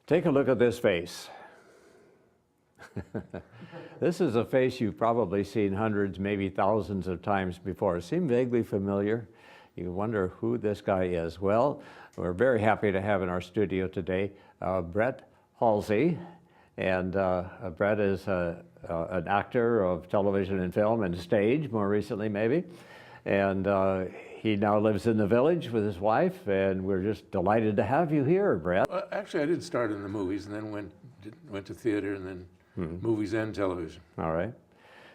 Take a look at this face. This is a face you've probably seen hundreds, maybe thousands of times before. Seem vaguely familiar. You wonder who this guy is. Well, we're very happy to have in our studio today Brett Halsey. And Brett is an actor of television and film and stage, more recently maybe. And he now lives in the Village with his wife, and we're just delighted to have you here, Brett. Actually, I did start in the movies and then went to theater and then movies and television. All right.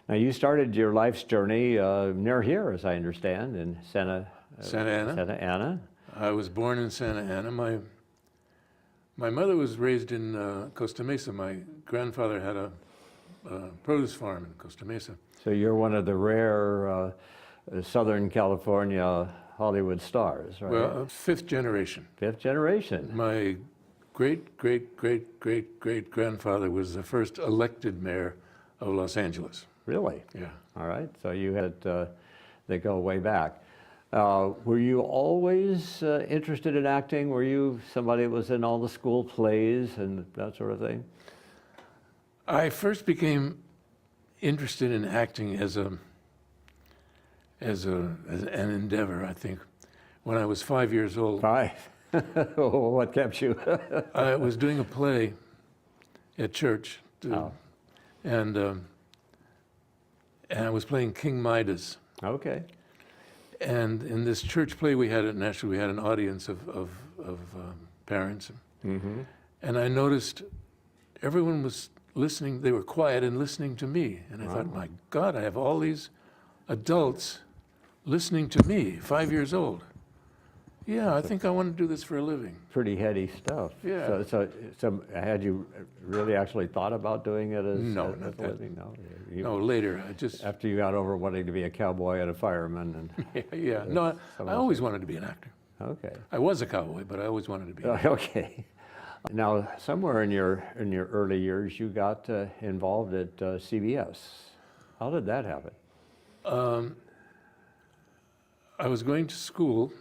Now, you started your life's journey near here, as I understand, in Santa Ana. I was born in Santa Ana. My mother was raised in Costa Mesa. My grandfather had a produce farm in Costa Mesa. So you're one of the rare Southern California Hollywood stars, right? Well, fifth generation. Fifth generation. My great-great-great-great-great-grandfather was the first elected mayor of Los Angeles. Really? Yeah. All right. So you had, they go way back. Were you always interested in acting? Were you somebody that was in all the school plays and that sort of thing? I first became interested in acting as an endeavor, I think, when I was 5 years old. 5? What kept you? I was doing a play at church, and I was playing King Midas. Okay. And in this church play, we had an audience of parents, and I noticed everyone was listening. They were quiet and listening to me, and I thought, my God, I have all these adults listening to me, 5 years old. Yeah, I think I want to do this for a living. Pretty heady stuff. Yeah. So had you really actually thought about doing it as a living? No. No, later. After you got over wanting to be a cowboy and a fireman, and yeah. No, I always wanted to be an actor. Okay. I was a cowboy, but I always wanted to be. Okay. Now, somewhere in your early years, you got involved at CBS. How did that happen? I was going to school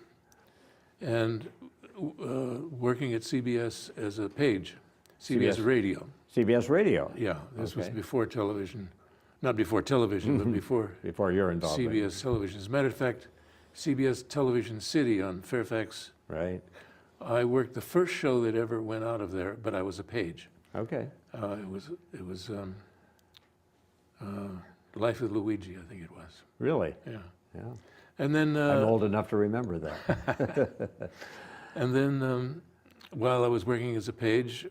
and working at CBS as a page, CBS Radio. CBS Radio? Yeah, this was before television. Not before television, but before your involvement. CBS television. As a matter of fact, CBS Television City on Fairfax. Right. I worked the first show that ever went out of there, but I was a page. Okay. It was Life of Luigi, I think it was. Really? Yeah. Yeah. And then I'm old enough to remember that. And then while I was working as a page,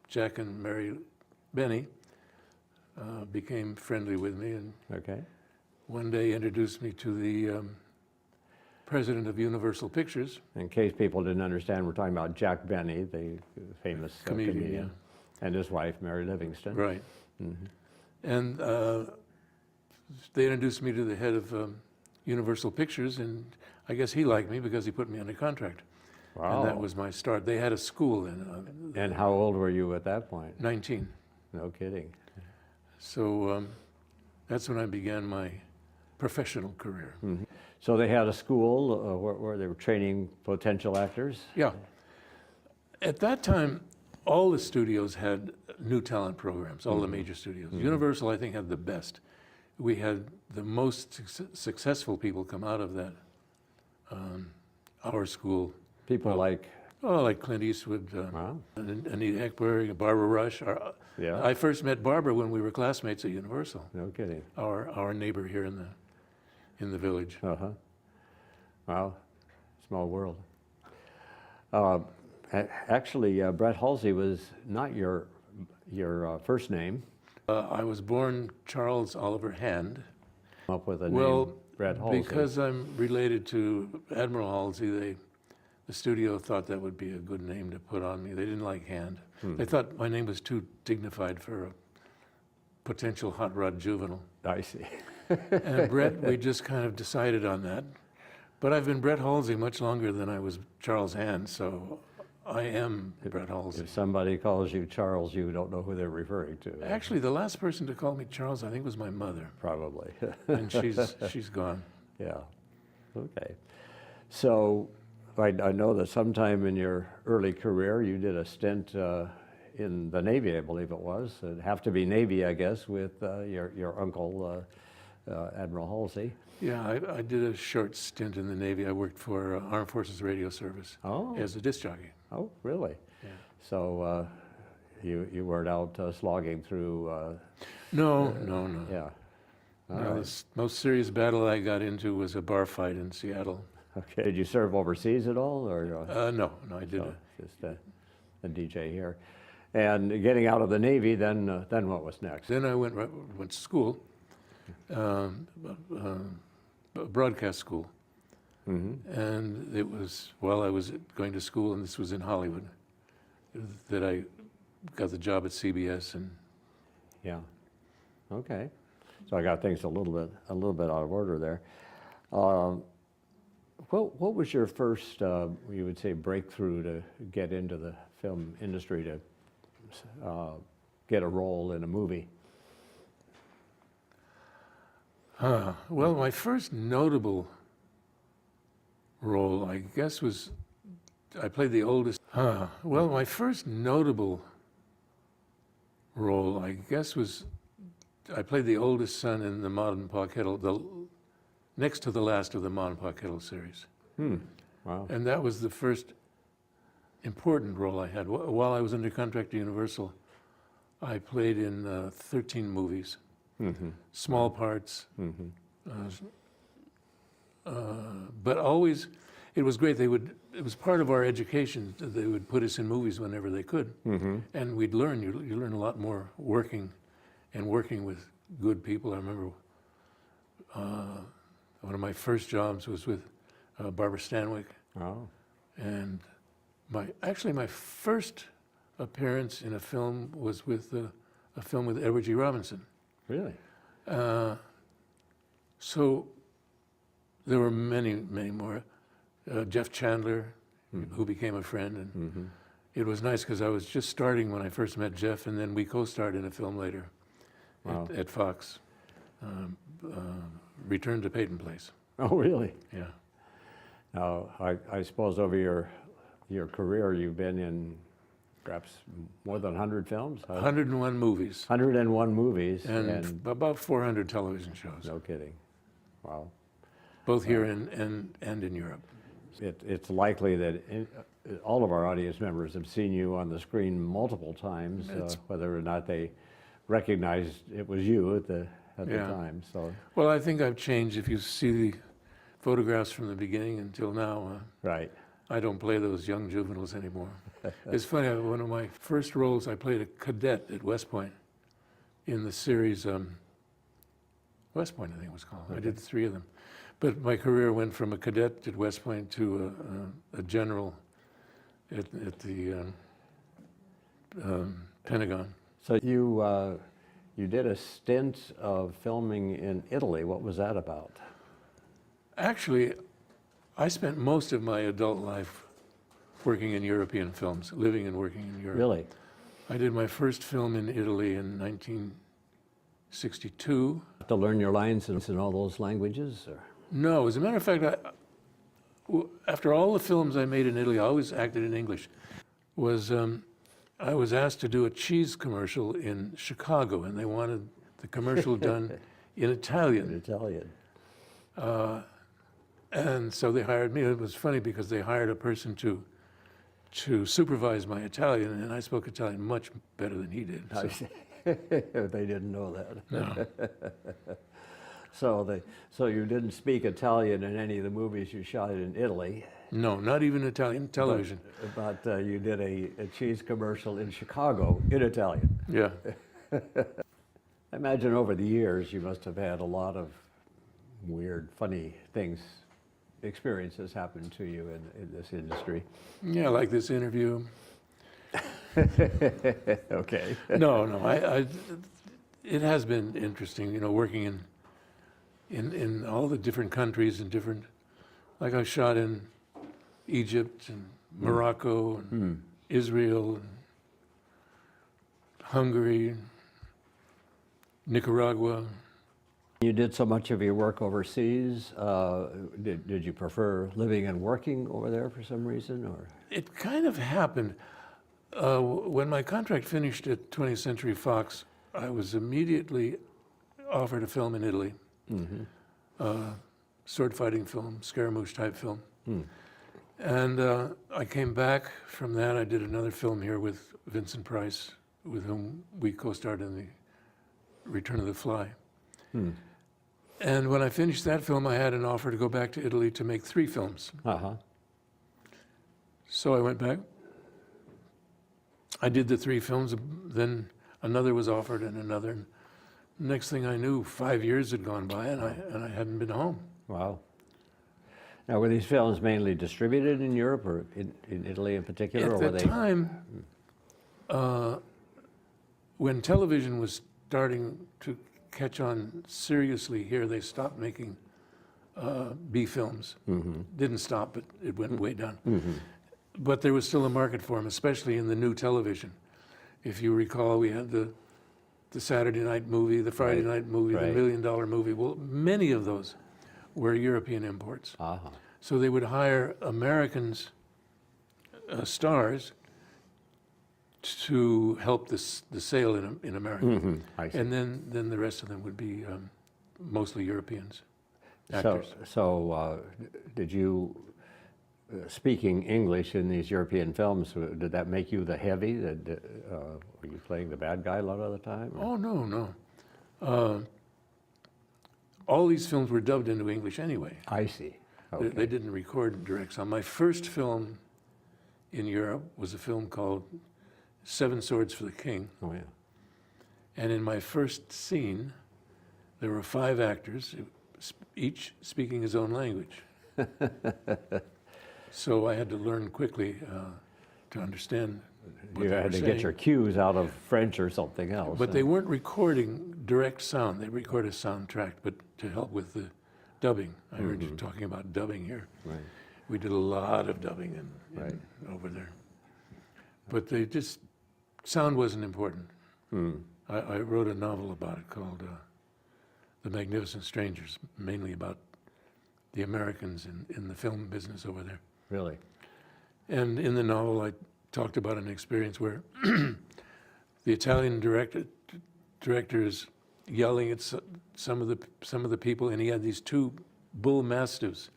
Jack and Mary Benny became friendly with me, and one day introduced me to the president of Universal Pictures. In case people didn't understand, we're talking about Jack Benny, the famous comedian, and his wife, Mary Livingston. Right. And they introduced me to the head of Universal Pictures, and I guess he liked me because he put me under contract. Wow. And that was my start. They had a school in... and how old were you at that point? 19. No kidding. So that's when I began my professional career. So they had a school where they were training potential actors? Yeah. At that time, all the studios had new talent programs, all the major studios. Universal, I think, had the best. We had the most successful people come out of that, our school. People like? Oh, like Clint Eastwood, Anita Ekberg, Barbara Rush. I first met Barbara when we were classmates at Universal. No kidding. Our neighbor here in the Village. Wow, small world. Actually, Brett Halsey was not your first name. I was born Charles Oliver Hand. Up with a name, Brett Halsey. Because I'm related to Admiral Halsey, the studio thought that would be a good name to put on me. They didn't like Hand. They thought my name was too dignified for a potential hot rod juvenile. I see. And Brett, we just kind of decided on that. But I've been Brett Halsey much longer than I was Charles Hand, so I am Brett Halsey. If somebody calls you Charles, you don't know who they're referring to. Actually, the last person to call me Charles, I think, was my mother. Probably. And she's gone. Yeah. Okay. So I know that sometime in your early career you did a stint in the Navy, I believe it was. It'd have to be Navy, I guess, with your uncle, Admiral Halsey. Yeah, I did a short stint in the Navy. I worked for Armed Forces Radio Service as a disc jockey. Oh, really? Yeah. So you weren't out slogging through... No. Yeah. No, the most serious battle I got into was a bar fight in Seattle. Okay. Did you serve overseas at all, or No, I didn't. just a DJ here? And getting out of the Navy, then what was next? Then I went to school, broadcast school, and it was while I was going to school, and this was in Hollywood, that I got the job at CBS. And Yeah. Okay. So I got things a little bit out of order there. What was your first, you would say, breakthrough to get into the film industry, to get a role in a movie? Well, my first notable role, I guess, was I played the oldest. Well, my first notable role, I guess, was I played the oldest son in the Ma and Pa Kettle, next to the last of the Ma and Pa Kettle series. Wow. And that was the first important role I had. While I was under contract to Universal, I played in 13 movies, small parts, but always, it was great. It was part of our education. They would put us in movies whenever they could, and we'd learn. You learn a lot more working with good people. I remember one of my first jobs was with Barbara Stanwyck. Oh. And my first appearance in a film was with a film with Edward G. Robinson. Really? So there were many more. Jeff Chandler, who became a friend, and it was nice because I was just starting when I first met Jeff, and then we co-starred in a film later at Fox, Return to Peyton Place. Oh, really? Yeah. Now, I suppose over your career, you've been in perhaps more than 100 films? 101 movies. 101 movies. And about 400 television shows. No kidding. Wow. Both here and in Europe. It's likely that all of our audience members have seen you on the screen multiple times, whether or not they recognized it was you at the time. So. Well, I think I've changed. If you see the photographs from the beginning until now, right. I don't play those young juveniles anymore. It's funny, one of my first roles, I played a cadet at West Point in the series, West Point I think it was called. I did 3 of them. But my career went from a cadet at West Point to a general at the Pentagon. So you did a stint of filming in Italy. What was that about? Actually, I spent most of my adult life working in European films, living and working in Europe. Really? I did my first film in Italy in 1962. To learn your lines in all those languages? Or? No, as a matter of fact, after all the films I made in Italy, I always acted in English. I was asked to do a cheese commercial in Chicago, and they wanted the commercial done in Italian. In Italian. And so they hired me. It was funny because they hired a person to supervise my Italian, and I spoke Italian much better than he did. So. They didn't know that. No. So you didn't speak Italian in any of the movies you shot in Italy. No, not even Italian television. But you did a cheese commercial in Chicago in Italian. Yeah. I imagine over the years you must have had a lot of weird, funny experiences happen to you in this industry. Yeah, like this interview. Okay. No, it has been interesting, working in all the different countries and different, like I shot in Egypt and Morocco and Israel and Hungary, Nicaragua, You did so much of your work overseas. Did you prefer living and working over there for some reason, or? It kind of happened. When my contract finished at 20th Century Fox, I was immediately offered a film in Italy, sword fighting film, Scaramouche type film. And I came back from that. I did another film here with Vincent Price, with whom we co-starred in The Return of the Fly. And when I finished that film, I had an offer to go back to Italy to make 3 films. So I went back. I did the 3 films, then another was offered and another. And next thing I knew, 5 years had gone by and I hadn't been home. Wow. Now, were these films mainly distributed in Europe or in Italy in particular? At the time, when television was starting to catch on seriously here, they stopped making B films. Didn't stop, but it went way down. But there was still a market for them, especially in the new television. If you recall, we had the Saturday night movie, the Friday night movie, the $1 Million movie. Well, many of those were European imports. So they would hire Americans, stars, to help the sale in America. And then the rest of them would be mostly Europeans, actors. So did you, speaking English in these European films, did that make you the heavy? Were you playing the bad guy a lot of the time? Or? Oh, no. All these films were dubbed into English anyway. I see. Okay. They didn't record direct sound. My first film in Europe was a film called 7 Swords for the King. Oh, yeah. And in my first scene, there were 5 actors, each speaking his own language. So I had to learn quickly to understand what You they had were to saying. get your cues out of French or something else. But they weren't recording direct sound. They recorded a soundtrack, but to help with the dubbing. I heard you talking about dubbing here. Right. We did a lot of dubbing over there. But sound wasn't important. I wrote a novel about it called The Magnificent Strangers, mainly about the Americans in the film business over there. Really? And in the novel, I talked about an experience where the Italian director is yelling at some of the people, and he had these 2 bull mastiffs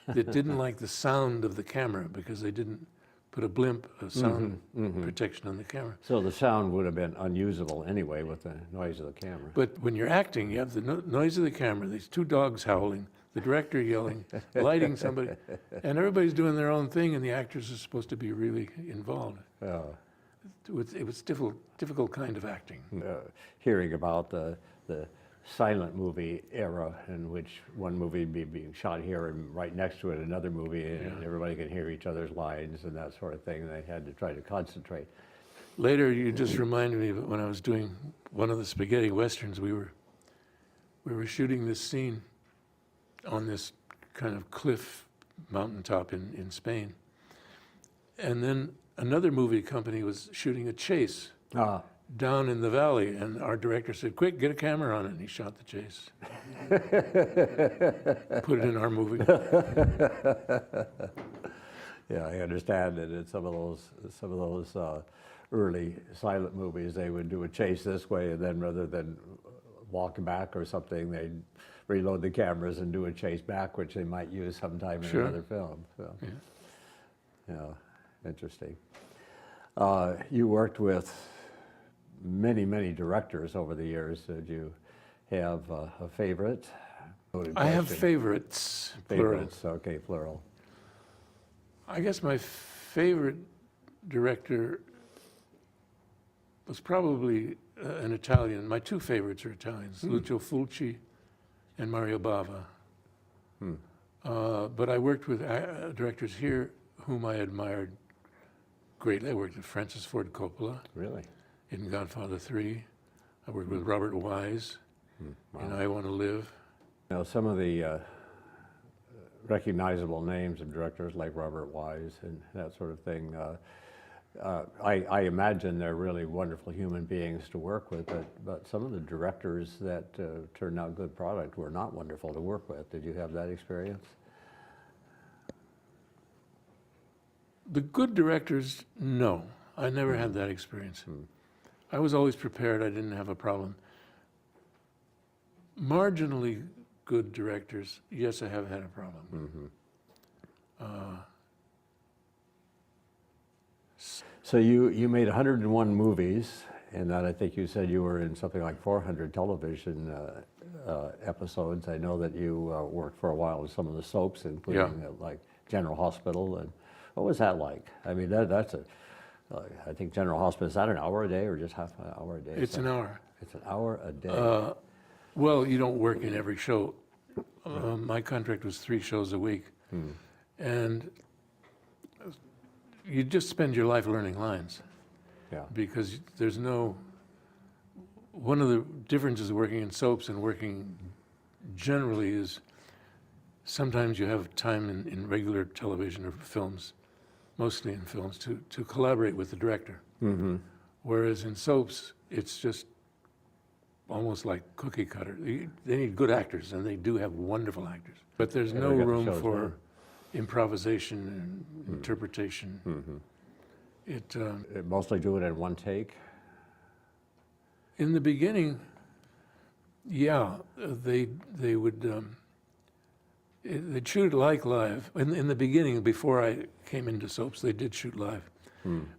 that didn't like the sound of the camera because they didn't put a sound protection on the camera. So the sound would have been unusable anyway with the noise of the camera. But when you're acting, you have the noise of the camera, these 2 dogs howling, the director yelling, lighting somebody, and everybody's doing their own thing, and the actors are supposed to be really involved. It was difficult kind of acting. Hearing about the silent movie era in which one movie would be being shot here and right next to it another movie, and everybody could hear each other's lines and that sort of thing. They had to try to concentrate. Later, you just reminded me of when I was doing one of the spaghetti westerns, we were shooting this scene on this kind of cliff mountaintop in Spain. And then another movie company was shooting a chase down in the valley, and our director said, "Quick, get a camera on it," and he shot the chase. Put it in our movie. Yeah, I understand that in some of those early silent movies, they would do a chase this way, and then rather than walk back or something, they'd reload the cameras and do a chase back, which they might use sometime in another film. So, yeah, interesting. You worked with many directors over the years. Did you have a favorite? I have favorites. Favorites, okay, plural. I guess my favorite director was probably an Italian. My 2 favorites are Italians, Lucio Fulci and Mario Bava. But I worked with directors here whom I admired greatly. I worked with Francis Ford Coppola. Really? In Godfather 3. I worked with Robert Wise in I Want to Live. Now, some of the recognizable names of directors like Robert Wise and that sort of thing, I imagine they're really wonderful human beings to work with, but some of the directors that turned out good product were not wonderful to work with. Did you have that experience? The good directors, no. I never had that experience. I was always prepared. I didn't have a problem. Marginally good directors, yes, I have had a problem. So you made 101 movies, and then I think you said you were in something like 400 television episodes. I know that you worked for a while with some of the soaps, including like General Hospital. And what was that like? I mean, that's I think General Hospital, is that an hour a day or just half an hour a day? It's an hour. It's an hour a day. Well, you don't work in every show. My contract was 3 shows a week. And you just spend your life learning lines. Yeah. Because there's no, one of the differences of working in soaps and working generally is sometimes you have time in regular television or films, mostly in films, to collaborate with the director. Whereas in soaps, it's just almost like cookie cutter. They need good actors, and they do have wonderful actors. But there's no room for improvisation and interpretation. They mostly do it in one take? In the beginning, yeah, they would, they'd shoot like live. In the beginning, before I came into soaps, they did shoot live.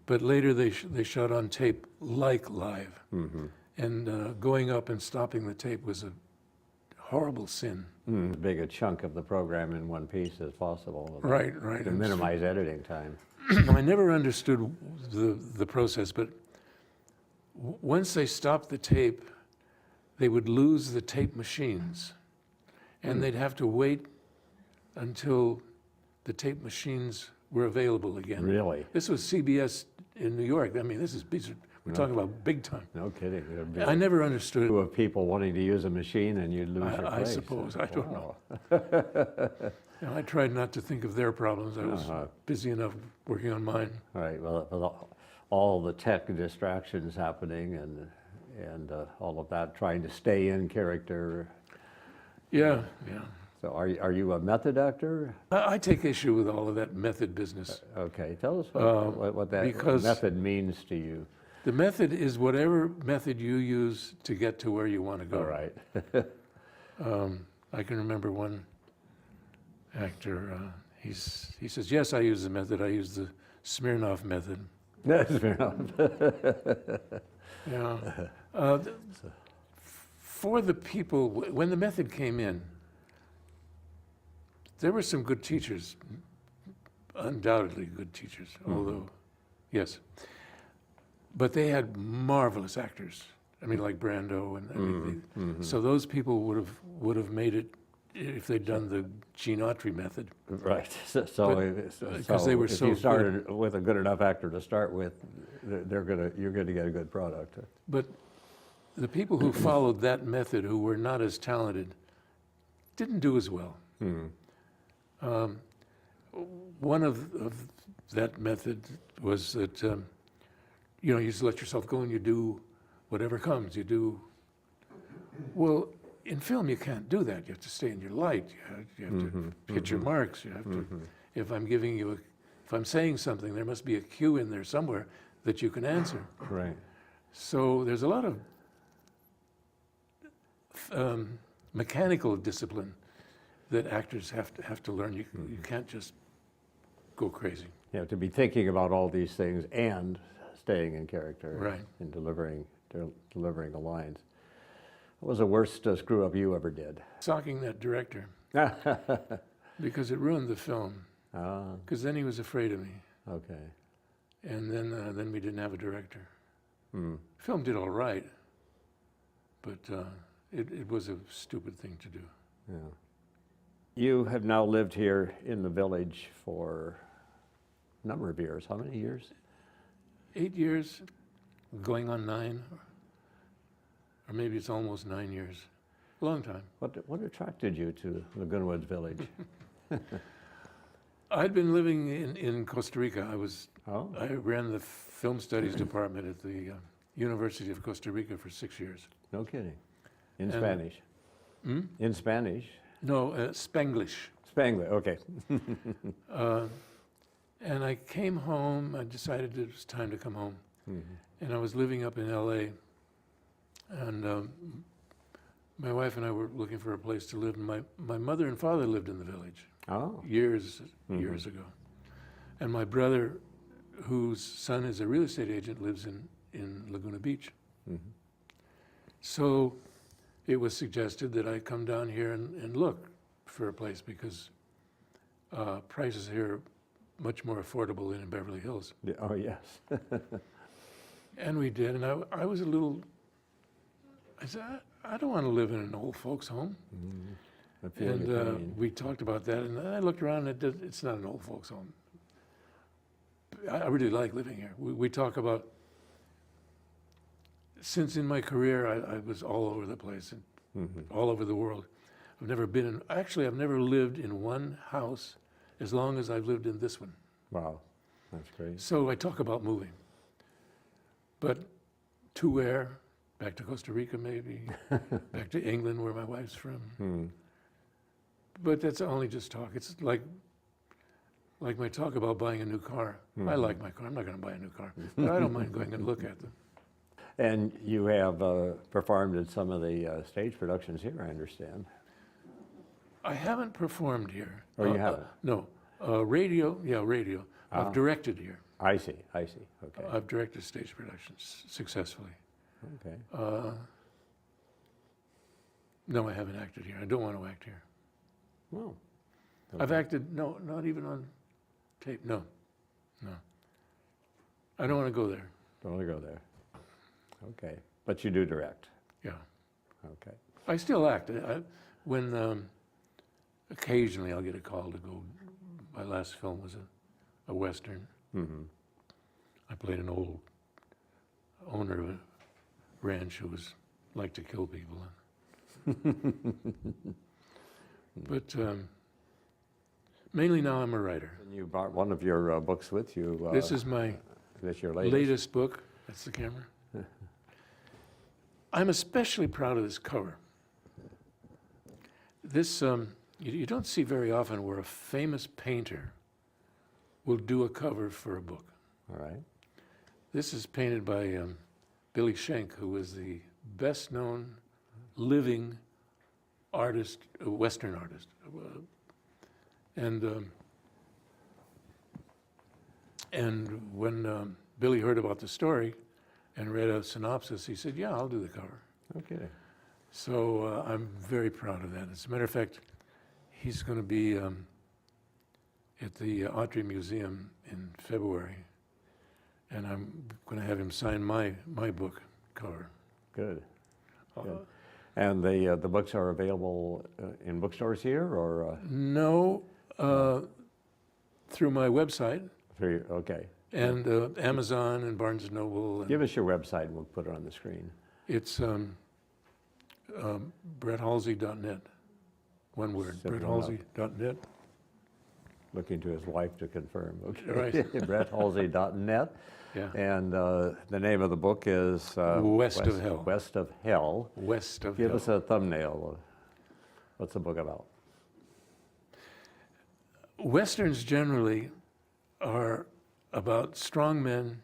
But later they shot on tape like live. And going up and stopping the tape was a horrible sin. As big a chunk of the program in one piece as possible. Right. To minimize editing time. I never understood the process, but once they stopped the tape, they would lose the tape machines, and they'd have to wait until the tape machines were available again. Really? This was CBS in New York. I mean, we're talking about big time. No kidding. I never understood Of people wanting to use a machine and you'd lose your place. I suppose. I don't know. know. I tried not to think of their problems. I was busy enough working on mine. All right. Well, all the tech distractions happening and all of that, trying to stay in character. Yeah. So are you a method actor? I take issue with all of that method business. Okay. Tell us what that method means to you. The method is whatever method you use to get to where you want to go. All right. I can remember one actor, he says, yes, I use the method. I use the Smirnoff Method. Yeah. For the people, when the method came in, there were some good teachers, undoubtedly good teachers, although, yes. But they had marvelous actors. I mean, like Brando, and so those people would have made it if they'd done the Gene Autry method. Right. Because they were if so you started with a good enough actor to start with, you're gonna get a good product. But the people who followed that method, who were not as talented, didn't do as well. One of that method was that you just let yourself go and you do whatever comes. You do well. In film, you can't do that. You have to stay in your light. You have to hit your marks. You have to. If I'm saying something, there must be a cue in there somewhere that you can answer. Right. So there's a lot of mechanical discipline that actors have to learn. You can't just go crazy. You have to be thinking about all these things and staying in character. Right. And delivering the lines. What was the worst screw up you ever did? Socking that director. Because it ruined the film. Because then he was afraid of me. Okay. And then we didn't have a director. Film did all right, but it was a stupid thing to do. Yeah. You have now lived here in the village for a number of years. How many years? 8 years, going on 9, or maybe it's almost 9 years. A long time. What attracted you to Laguna Woods Village? I'd been living in Costa Rica. Oh, I ran the film studies department at the University of Costa Rica for 6 years. no kidding. In And- Spanish. In Spanish. No, Spanglish. Spanglish, okay. And I came home. I decided it was time to come home. And I was living up in LA. And my wife and I were looking for a place to live. And my mother and father lived in the village Oh, years ago. And my brother, whose son is a real estate agent, lives in Laguna Beach. So it was suggested that I come down here and look for a place because prices here are much more affordable than in Beverly Hills. oh yes. And we did, and I was a little, I said, I don't want to live in an old folks' home. I feel your pain. And we talked about that, and I looked around, and it's not an old folks' home. I really like living here. We talk about, since in my career, I was all over the place, and all over the world. I've never been in, actually, I've never lived in one house as long as I've lived in this one. Wow, that's great. So I talk about moving. But to where? Back to Costa Rica, maybe. Back to England, where my wife's from. But that's only just talk. It's like my talk about buying a new car. I like my car. I'm not going to buy a new car. But I don't mind going and look at them. And you have performed in some of the stage productions here, I understand. I haven't performed here. Oh, you haven't? No. Radio, yeah, radio. I've directed here. I see, okay. I've directed stage productions successfully. Okay. No, I haven't acted here. I don't want to act here. Well, I've acted, no, not even on tape. No. I don't want to go there. don't want to go there. Okay, but you do direct. Yeah. Okay. I still act. When occasionally I'll get a call to go. My last film was a Western. I played an old owner of a ranch who liked to kill people. But mainly now I'm a writer. And you brought one of your books with you. This is my This your latest? latest book. That's the camera. I'm especially proud of this cover. This, you don't see very often where a famous painter will do a cover for a book. All right. This is painted by Billy Schenck, who is the best-known living artist, Western artist. And when Billy heard about the story and read a synopsis, he said, yeah, I'll do the cover. Okay. So I'm very proud of that. As a matter of fact, he's going to be at the Autry Museum in February, and I'm going to have him sign my book cover. Good. Good. And the books are available in bookstores here, or No, through my website through? Okay. and Amazon and Barnes & Noble. And Give us your website, and we'll put it on the screen. it's bretthalsey.net. One word, Simple bretthalsey.net. Looking to his wife to confirm. Okay. Right. bretthalsey.net. Yeah. And the name of the book is West of Hell. West of Hell. West of Give Hell. us a thumbnail. What's the book about? Westerns generally are about strong men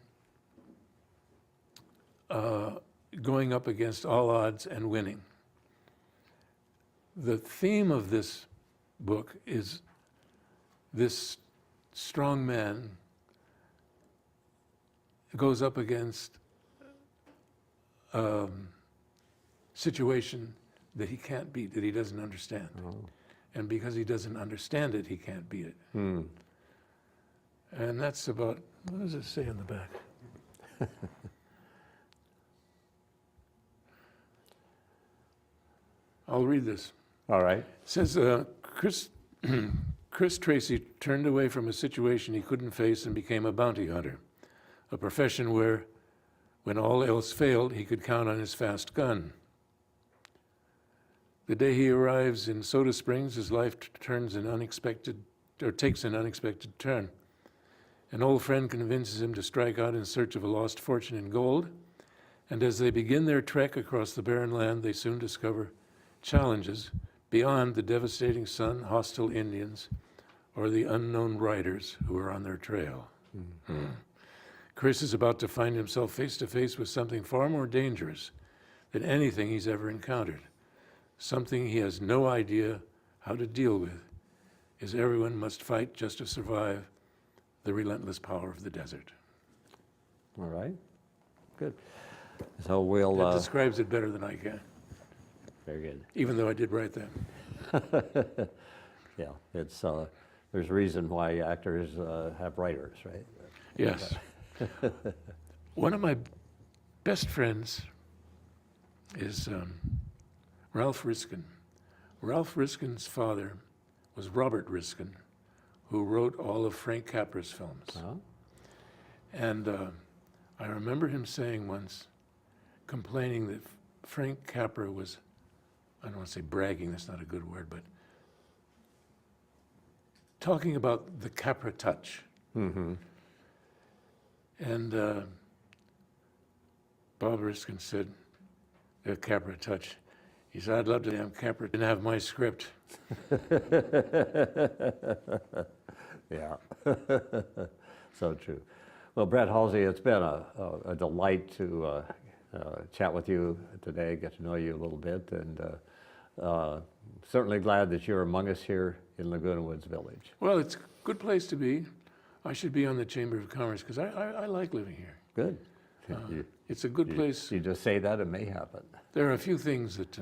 going up against all odds and winning. The theme of this book is this strong man goes up against a situation that he can't beat, that he doesn't understand. Oh. And because he doesn't understand it, he can't beat it. And that's about, what does it say in the back? I'll read this. All right. It says, Chris Tracy turned away from a situation he couldn't face and became a bounty hunter, a profession where, when all else failed, he could count on his fast gun. The day he arrives in Soda Springs, his life turns in unexpected or takes an unexpected turn. An old friend convinces him to strike out in search of a lost fortune in gold, and as they begin their trek across the barren land, they soon discover challenges beyond the devastating sun, hostile Indians, or the unknown riders who are on their trail. Mm-hmm. Chris is about to find himself face to face with something far more dangerous than anything he's ever encountered, something he has no idea how to deal with, as everyone must fight just to survive the relentless power of the desert. All right, good. So we'll... That describes it better than I can, very good. even though I did write that. Yeah, it's, there's a reason why actors have writers, right? Yes. One of my best friends is Ralph Riskin. Ralph Riskin's father was Robert Riskin, who wrote all of Frank Capra's films. Uh-huh. And I remember him saying once, complaining that Frank Capra was, I don't want to say bragging, that's not a good word, but talking about the Capra touch. Mm-hmm. And Bob Riskin said, the Capra touch. He said, I'd love to have Capra didn't have my script. Yeah, so true. Well, Brett Halsey, it's been a delight to chat with you today, get to know you a little bit, and certainly glad that you're among us here in Laguna Woods Village. Well, it's a good place to be. I should be on the Chamber of Commerce because I like living here. Good. It's a good place. You just say that, it may happen. There are a few things that,